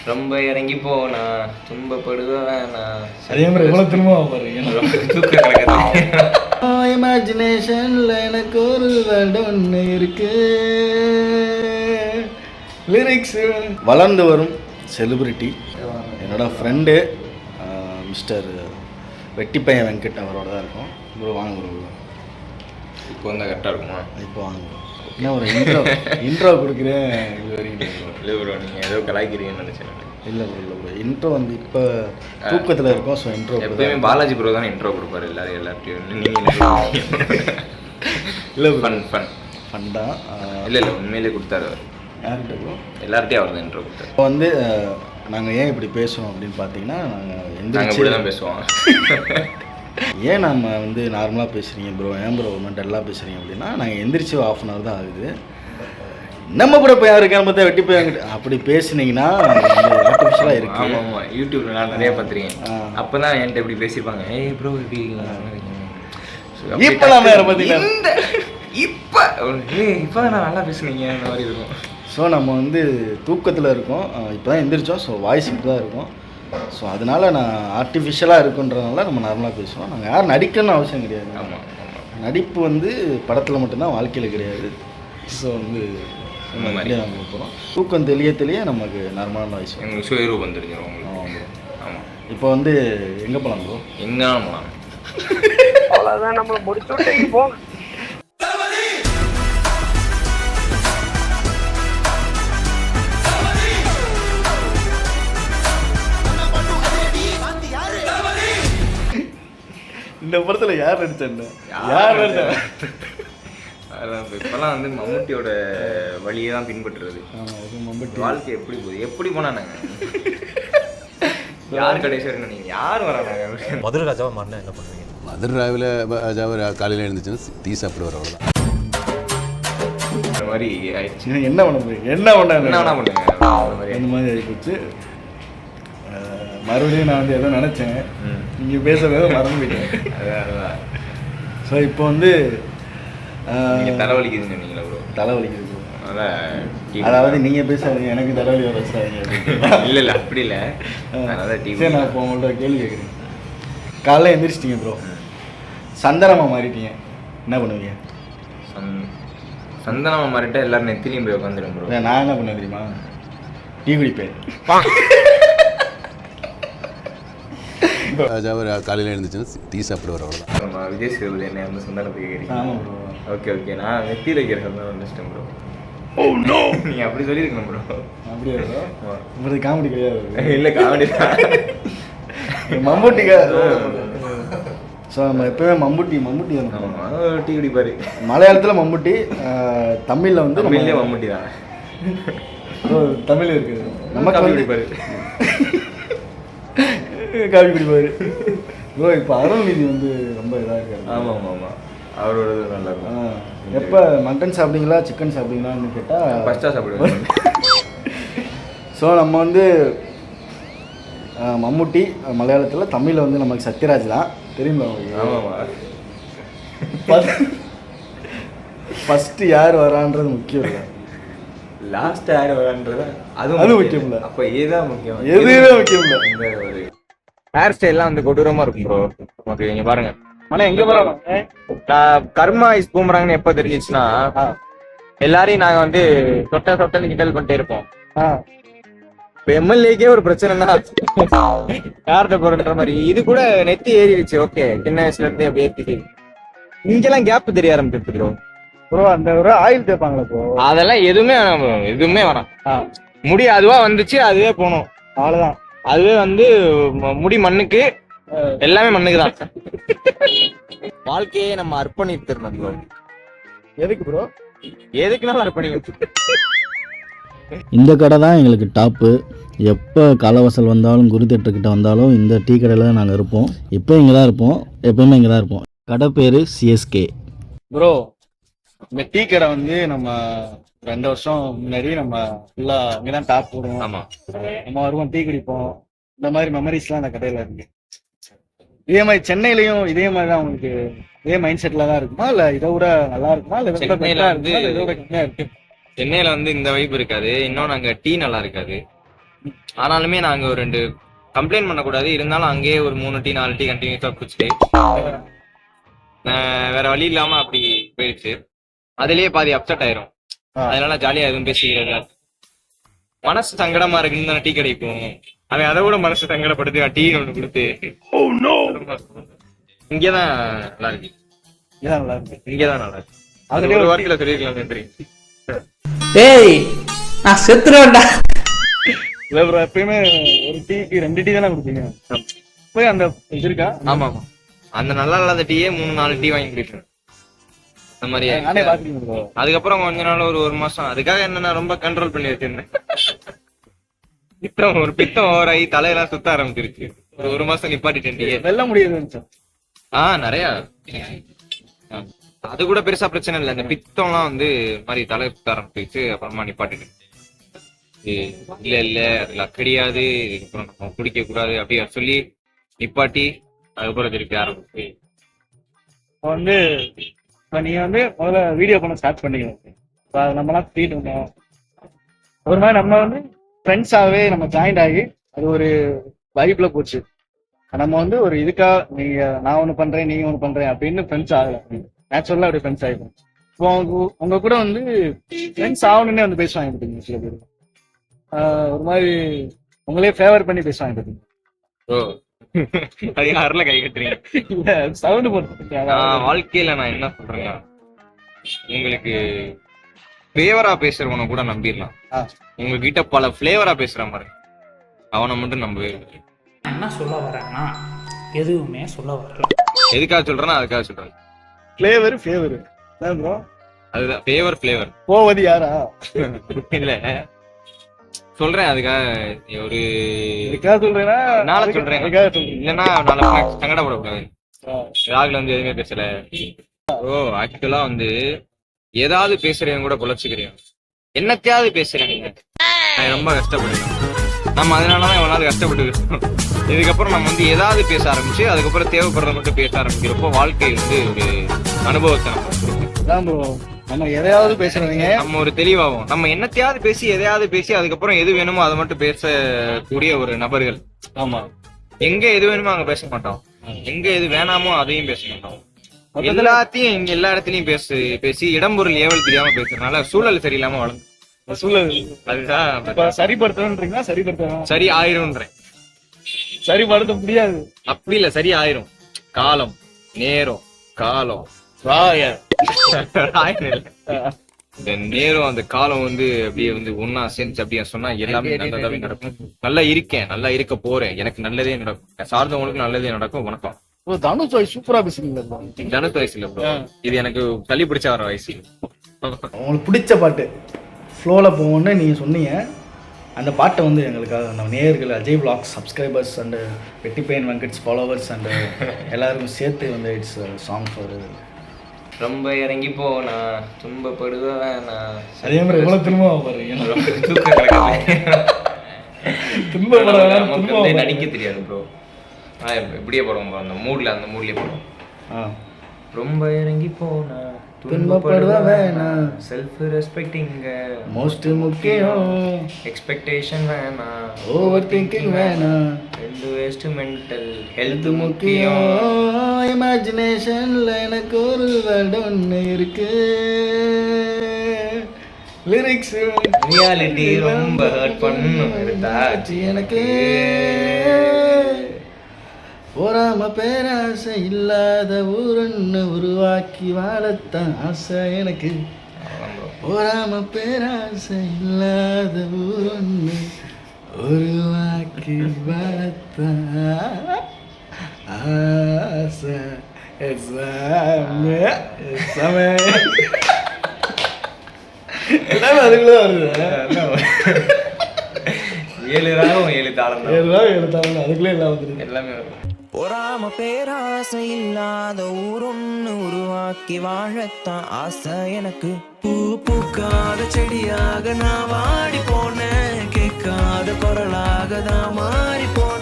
ரொம்ப இறங்கி போனா துன்பப்படுவேனா அதே மாதிரி எவ்வளவு திரும்ப பாருங்க தூக்க கலக்க இமேஜினேஷன்ல எனக்கு ஒரு வேர்ல்டு ஒன்று இருக்கு. லிரிக்ஸ் வளர்ந்து வரும் செலிபிரிட்டி என்னோட ஃப்ரெண்டு மிஸ்டர் வெட்டிப்பையன் வெங்கட் அவரோட தான் இருக்கும். ப்ரோ வாங்க ப்ரோ. இப்போ வந்தால் கரெக்டாக இருக்குமா? இப்போ வாங்க ப்ரோ. என்ன ஒரு இன்ட்ரோ கொடுக்குறேன். இது வரைக்கும் இல்லை ப்ரோ, நீங்கள் ஏதோ கலாய்க்கிறீங்கன்னு நினச்சேன். இல்லை ப்ரோ இல்லை ப்ரோ, இன்ட்ரோ வந்து இப்போ தூக்கத்தில் இருக்கோம். ஸோ இன்ட்ரோ எப்பயுமே பாலாஜி ப்ரோ தானே இன்ட்ரோ கொடுப்பாரு எல்லார்ட்டையும். நீங்கள் இல்லை ஃபன் தான். இல்லை உண்மையிலே கொடுத்தாரு அவர். யார்கிட்ட ப்ரோ? எல்லார்ட்டையும் அவர் தான் இன்ட்ரோ கொடுத்தாரு. இப்போ வந்து நாங்கள் ஏன் இப்படி பேசுகிறோம் அப்படின்னு பார்த்தீங்கன்னா, நாங்கள் இப்படி தான் பேசுவோம். ஏன் நம்ம வந்து நார்மலாக பேசுகிறீங்க ப்ரோ, ஏன் ப்ரோ மென்டலாக பேசுகிறீங்க அப்படின்னா, நாங்கள் எந்திரிச்சு ½ அன் ஹவர் தான் ஆகுது. நம்ம கூட போய் யாருக்கேன்னு பார்த்தா வெட்டி போய் அப்படி பேசுனீங்கன்னா ஆர்டிஃபிஷியலாக இருக்குது. ஆமாம் ஆமாம், யூடியூப்ல நான் நிறைய பார்த்துருக்கேன். அப்போ தான் என்கிட்ட இப்படி பேசியிருப்பாங்க. ஏய் ப்ரோ இப்படி இப்போ தான் வேறு பார்த்தீங்கன்னா இப்போ நான் நல்லா பேசுனீங்க அந்த மாதிரி இருக்கும். ஸோ நம்ம வந்து தூக்கத்தில் இருக்கோம், இப்போ தான் எந்திரிச்சோம். ஸோ வாய்ஸ் இப்படி தான் இருக்கும். ஸோ அதனால் நான் ஆர்டிஃபிஷியலாக இருக்குன்றதுனால நம்ம நார்மலாக பேசுவோம். நாங்கள் யாரும் நடிக்கணும்னு அவசியம் கிடையாது. ஆமாம், நடிப்பு வந்து படத்தில் மட்டும்தான், வாழ்க்கையில் கிடையாது. ஸோ வந்து நம்ம போகிறோம். தூக்கம் தெளிய நமக்கு நார்மலான வாய்ஸ் எங்களுக்கு சுயரூபம் வந்துருங்க. ஆமாம். ஆமாம். இப்போ வந்து எங்கே போகலாம் ப்ரோ? எங்கே போகலாம்? அவ்வளோதான், நம்மளை முடிச்சு விட்டு போங்க. இந்த படத்தில் யார் நடிச்சாங்க? யார் நடிச்சாங்க? இப்போல்லாம் வந்து மம்முட்டியோட வழியை தான் பின்பற்றுறது. வாழ்க்கை எப்படி போகுது, எப்படி போனா நாங்கள் யார் கடைசி நீங்கள் யார் வராங்க? மதுரை ராஜாவை மாறினா என்ன பண்ணுவீங்க? மதுரை ராஜாவை காலையில் எழுந்துச்சுன்னா டீ சாப்பிடுவார், அவ்வளோதான். இந்த மாதிரி ஆயிடுச்சு. என்ன பண்ண முடியும்? என்ன பண்ணுங்க அந்த மாதிரி ஆகிப்போச்சு. மறுபடியும் நான் வந்து எதோ நினச்சேன், நீங்கள் பேசுறத மறந்து போயிட்டேன். அதான். ஸோ இப்போ வந்து நீங்கள் தலைவலிக்குதுன்னு சொன்னீங்களா ப்ரோ? தலைவலிக்குது ப்ரோ. அதான், அதாவது நீங்கள் பேசாதீங்க, எனக்கு தலைவலி வர வச்சுறாதீங்க. இல்லை அப்படி இல்லை. அதான் டிவி. சரி, நான் இப்போ உங்கள்கிட்ட கேள்வி கேட்குறேன். காலைல எந்திரிச்சிட்டிங்க ப்ரோ, சந்தனமாக மாறிட்டீங்க, என்ன பண்ணுவீங்க? சந்தனமாக மாறிட்டா எல்லாரும் நெத்திலையும் போய் உட்காந்துடும் ப்ரோ. நான் என்ன பண்ணுவேன் தெரியுமா? டீ குடிப்பேன். ராஜாவை காலையில் எழுந்துச்சுன்னா டீ சாப்பிடுவார், அவ்வளோதான். நம்ம விஜய் சேதுபதி என்ன வந்து சந்தனத்தை கேட்குறீங்க? ஆமாம் ப்ரோ. ஓகே, நான் நெத்தியில் வைக்கிற சந்தனம் வந்துச்சிட்டேன் ப்ரோ. நீங்கள் அப்படி சொல்லியிருக்கணும் ப்ரோ. அப்படியே ப்ரோ, உங்களுக்கு காமெடி கிடையாது. இல்லை காமெடி தான். மம்பூட்டிக்கா. ஸோ நம்ம எப்போயுமே மம்பூட்டி ஆமாம், டீ குடிப்பாரு. மலையாளத்தில் மம்பூட்டி, தமிழில் வந்து தமிழ்லேயே மம்பூட்டி தான். தமிழ் இருக்குது. நம்ம காஃபி குடிப்பாரு. காஃபி குடிப்பாரு ப்ரோ. இப்போ அருள்நிதி வந்து ரொம்ப இதாக இருக்காரு. ஆமாம், அவரோட நல்லா இருக்கும். எப்போ மட்டன் சாப்பிட்டீங்களா சிக்கன் சாப்பிட்டீங்களான்னு கேட்டால் ஃபஸ்ட்டாக சாப்பிடுவேன். ஸோ நம்ம வந்து மம்முட்டி மலையாளத்தில், தமிழில் வந்து நமக்கு சத்யராஜ் தான் தெரியுமா? ஆமாம். ஃபஸ்ட்டு யார் வரான்றது முக்கியம் இல்லை, லாஸ்ட் யார் வரான்றது அது முக்கியம் இல்லை. அப்போ இதுதான் முக்கியம், எதுவுமே முக்கியம் இல்லை. இந்த ஒரு ஹேர் ஸ்டைல்லாம் வந்து கொடூரமாக இருக்கும் ப்ரோ. ஓகே, நீங்கள் பாருங்க. ஆனால் எங்கே போகிறாங்க? நான் கர்மா இஸ் பூமராங்கன்னு எப்போ தெரிஞ்சிச்சுன்னா, எல்லாரையும் நாங்கள் வந்து சொட்டன்னு கிண்டல் பண்ணிட்டே இருப்போம். இப்போ எம்எல்ஏக்கே ஒரு பிரச்சனைனா யார்கிட்ட போறன்ற மாதிரி. இது கூட நெத்தி ஏறிடுச்சு. ஓகே, சின்ன வயசுல இருந்து அப்படி ஏற்றிட்டு இங்கெல்லாம் கேப் தெரிய ஆரம்பிச்சிருச்சு ப்ரோ. ப்ரோ அந்த ஒரு ஆயில் தேய்ப்பாங்களா ப்ரோ? அதெல்லாம் எதுவுமே வேணாம். முடி அதுவா வந்துச்சு, அதுவே போகணும், அவ்வளோதான். அதுவே வந்து முடி மண்ணுக்கு, எல்லாமே மண்ணுக்கு தான். வாழ்க்கையே நம்ம அர்ப்பணித்திருந்தோம் ப்ரோ. எதுக்கு ப்ரோ? எதுக்குனாலும் அர்ப்பணிக்கும். இந்த கடை தான் எங்களுக்கு டாப்பு. எப்போ காலவாசல் வந்தாலும், குரு தேட்டர்கிட்ட வந்தாலும் இந்த டீ கடையில் தான் நாங்கள் இருப்போம். இப்போ இங்கே தான் இருப்போம், எப்போயுமே இங்கே தான் இருப்போம். கடை பேர் சிஎஸ்கே ப்ரோ. இந்த டீ கடை வந்து நம்ம 2 வருஷம் முன்னாடி நம்ம ஃபுல்லாக இங்கே தான் டாப் போடுவோம். ஆமாம், நம்ம வருவோம், டீ குடிப்போம். இந்த மாதிரி மெமரிஸ்லாம் அந்த கடையில் இருக்கு. இதே மாதிரி சென்னையிலையும் இதே மாதிரி தான் உங்களுக்கு இதே மைண்ட் செட்டில் தான் இருக்குமா, இல்லை இதை விட நல்லா இருக்குமா, இல்லை சென்னையில் வந்து இதை விட கம்மியாக இருக்கு? சென்னையில வந்து இந்த வைப் இருக்காது. இன்னொன்று அங்கே டீ நல்லா இருக்காது. ஆனாலுமே நாங்க ஒரு 2 கம்ப்ளைண்ட் பண்ணக்கூடாது, இருந்தாலும் அங்கேயே ஒரு 3 டீ 4 டீ கண்டினியூஸா குடிச்சிட்டு வேற வழி இல்லாம அப்படி போயிடுச்சு. அதுலயே பாதி அப்செட் ஆயிரும். அதனால ஜாலியா எதுவும் பேசிக்கிறது. மனசு சங்கடமா இருக்குன்னு டீ கிடைக்கும், அவன் அதை விட மனசு சங்கடப்படுது டீ ஒண்ணு கொடுத்து. இங்கதான் நல்லா இருக்கு, இங்கதான் நல்லா இருக்கு. அது ஒரு வார்த்தையில சொல்லிருக்கலாம் நன்றி. டேய் நான் செத்துறேன்டா. எப்பயுமே ஒரு டீக்கு 2 டீ தானே கொடுப்பீங்க, போய் அந்த இது இருக்கா? ஆமா ஆமா, அந்த நல்லா இல்லாத டீயே 3-4 டீ வாங்கி குடிப்பேன் அந்த மாதிரி. அதுக்கப்புறம் கொஞ்ச நாள் ஒரு மாசம் அதுக்காக என்னன்னா ரொம்ப கண்ட்ரோல் பண்ணி வச்சிருந்தேன். பித்தம் ஓவராகி தலையெல்லாம் சுத்த ஆரம்பிச்சிருச்சு. ஒரு மாசம் நிப்பாட்டிட்டேன். வெல்ல முடியாது நிறைய. அது கூட பெருசா பிரச்சனை இல்லை, இந்த பித்தம்லாம் வந்து மாதிரி தலை சுத்த ஆரம்பிச்சிருச்சு. அப்புறமா நிப்பாட்டிட்டேன். இல்ல அதெல்லாம் கிடையாது, இதுக்கப்புறம் நம்ம குடிக்க கூடாது அப்படி சொல்லி நிப்பாட்டி அதுக்கப்புறம் திருப்பி ஆரம்பிச்சு. வந்து நீங்க வந்து முதல்ல வீடியோ பண்ண ஸ்டார்ட் பண்ணிக்கணும். நம்மளாம் ஃபீல் பண்ணோம் ஒரு மாதிரி, நம்ம வந்து ஃப்ரெண்ட்ஸாவே நம்ம ஜாயிண்ட் ஆகி அது ஒரு வைப்ல போச்சு. நம்ம வந்து ஒரு இதுக்கா நீங்க நான் ஒண்ணு பண்றேன் நீங்க ஒண்ணு பண்றேன் அப்படின்னு ஃப்ரெண்ட்ஸ் ஆகல, நேச்சுரலா அப்படி ஃப்ரெண்ட்ஸ் ஆகிடும். இப்போ உங்க கூட வந்து ஃப்ரெண்ட்ஸ் ஆகணுன்னே வந்து பேசுவாங்க பார்த்தீங்க சில பேர், ஒரு மாதிரி உங்களே ஃபேவர் பண்ணி பேசுவாங்க பார்த்தீங்க. யாருல கை கட்டுறீங்க? சவுண்ட் போட்டு வாழ்க்கையில நான் என்ன சொல்றேன்னா, உங்களுக்கு ஃபேவரா பேசுறவனை கூட நம்பிடலாம், உங்ககிட்ட பல ஃபிளேவரா பேசுற மாதிரி அவனை மட்டும் நம்பவே. என்ன சொல்ல வரேன்னா எதுவுமே சொல்ல வரல. எதுக்காக சொல்றேன்னா அதுக்காக சொல்றேன். ஃபிளேவர் ஃபேவர் ப்ரோ, அதுதான் ஃபேவர் ஃபிளேவர். போவது யாரா இல்ல சொல்றேன், அதுக்காக ஒரு சொல்றேன்னா நாளை சொல்றேன், இல்லன்னா நாளை சங்கடப்படக்கூடாது. ராகுல வந்து எதுவுமே பேசல. ஆக்சுவலா வந்து ஏதாவது பேசுறேன் கூட பொழைச்சுக்கிறேன், என்னத்தையாவது பேசுறேன் நான் ரொம்ப கஷ்டப்படுறேன். நம்ம அதனாலதான் எவ்வளவு கஷ்டப்பட்டு இதுக்கப்புறம் நம்ம வந்து ஏதாவது பேச ஆரம்பிச்சு அதுக்கப்புறம் தேவைப்படுறத மட்டும் பேச ஆரம்பிக்கிறப்போ வாழ்க்கை வந்து ஒரு அனுபவத்தை நம்ம எதையாவது பேசுறவங்க நம்ம ஒரு தெளிவாகும். நம்ம என்னத்தையாவது பேசி எதையாவது பேசி அதுக்கப்புறம் எது வேணுமோ அதை மட்டும் பேசக்கூடிய ஒரு நபர்கள். ஆமா, எங்க எது வேணுமோ அங்க பேச மாட்டோம், எங்க எது வேணாமோ அதையும் பேச மாட்டோம். எல்லாத்தையும் இங்க எல்லா இடத்துலயும் பேசி இடம்பொருள் ஏவல் தெரியாம பேசுறதுனால சூழல் சரியில்லாம வளர்ந்து சூழல் அதுதான் சரிப்படுத்தணும்ன்றீங்களா? சரி ஆயிரும்ன்றேன். சரிப்படுத்த முடியாது, அப்படி இல்ல, சரி ஆயிரும். காலம் நேரம் காலம் இந்த நேரம் அந்த காலம் வந்து அப்படியே வந்து ஒன்னா சேர்ந்து அப்படியே சொன்னா எல்லாமே நல்லதாவே நடக்கும். நல்லா இருக்கேன், நல்லா இருக்க போறேன், எனக்கு நல்லதே நடக்கும், சார்ந்தவங்களுக்கு நல்லதே நடக்கும். வணக்கம். தனுஷ் வயசு சூப்பரா பேசுறீங்க. தனுஷ் வயசு இல்ல ப்ரோ, இது எனக்கு தள்ளி பிடிச்ச வர வயசு. உங்களுக்கு பிடிச்ச பாட்டு ஃப்ளோவில் போகணுன்னு நீங்கள் சொன்னீங்க, அந்த பாட்டை வந்து எங்களுக்காக நம்ம நேயர்கள் Ajay blogs subscribers and Vettipaiyan Venkat's followers and எல்லாருக்கும் சேர்த்து வந்து இட்ஸ் சாங் ஃபார். ரொம்ப இறங்கி போனா துன்பப்படுவேன் அதே மாதிரி எவ்வளோ திரும்ப நமக்கு நடிக்க தெரியாது ப்ரோ, இப்படியே போடுவோம் அந்த மூட்லயே போடுவோம். ரொம்ப இறங்கி போனா துன்பப்படுவ வேணாம், செல்ஃப் ரெஸ்பெக்டிங் மோஸ்ட் முக்கியம், எக்ஸ்பெக்டேஷன் வேணாம், ஓவர் திங்கிங் வேணாம், ரெண்டு வேஸ்ட் மென்டல் ஹெல்த் முக்கியம், இமேஜினேஷன்ல எனக்கு ஒரு வேர்டு ஒன்று இருக்கு, லிரிக்ஸ் ரியாலிட்டி ரொம்ப ஹர்ட் பண்ணும் இருந்தாச்சு எனக்கு, பொறாம பேராசை இல்லாத ஊருன்னு உருவாக்கி வாழத்தான் ஆசை எனக்கு, பொறாம பேராசை இல்லாத ஊருன்னு உருவாக்கி வாழத்தான் ஆசை. அதுக்குள்ள வருது 7 ராகம் 7 தாளம் அதுக்குள்ளே எல்லாம் வந்துருக்கு, எல்லாமே வரும். பொறாம பேராசை இல்லாத ஊரொன்னு உருவாக்கி வாழத்தான் ஆசை எனக்கு, பூ பூக்காத செடியாக நான் வாடி போனேன், கேட்காத குரலாக தான் மாறி போனேன்,